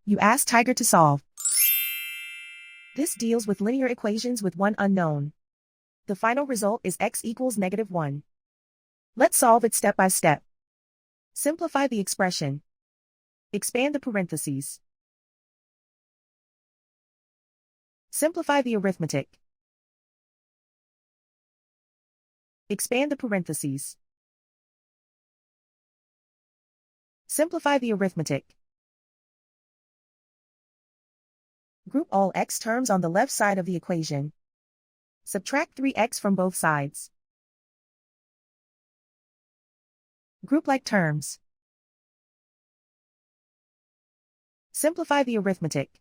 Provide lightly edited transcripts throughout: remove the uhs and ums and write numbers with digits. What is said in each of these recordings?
You ask Tiger to solve. This deals with linear equations with one unknown. The final result is x equals -1. Let's solve it step by step. Simplify the expression. Expand the parentheses. Simplify the arithmetic. Expand the parentheses. Simplify the arithmetic. Group all x terms on the left side of the equation. Subtract 3x from both sides. Group like terms. Simplify the arithmetic.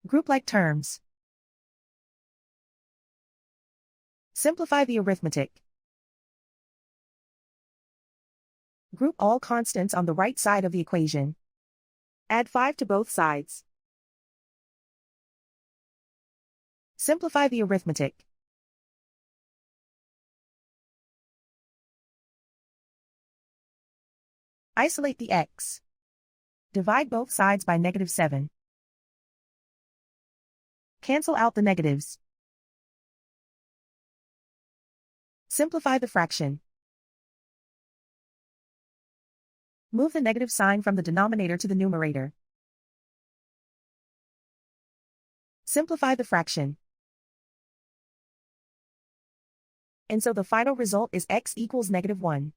Group like terms. Simplify the arithmetic. Group all constants on the right side of the equation. Add 5 to both sides. Simplify the arithmetic. Isolate the x. Divide both sides by -7. Cancel out the negatives. Simplify the fraction. Move the negative sign from the denominator to the numerator. Simplify the fraction. And so the final result is x equals -1.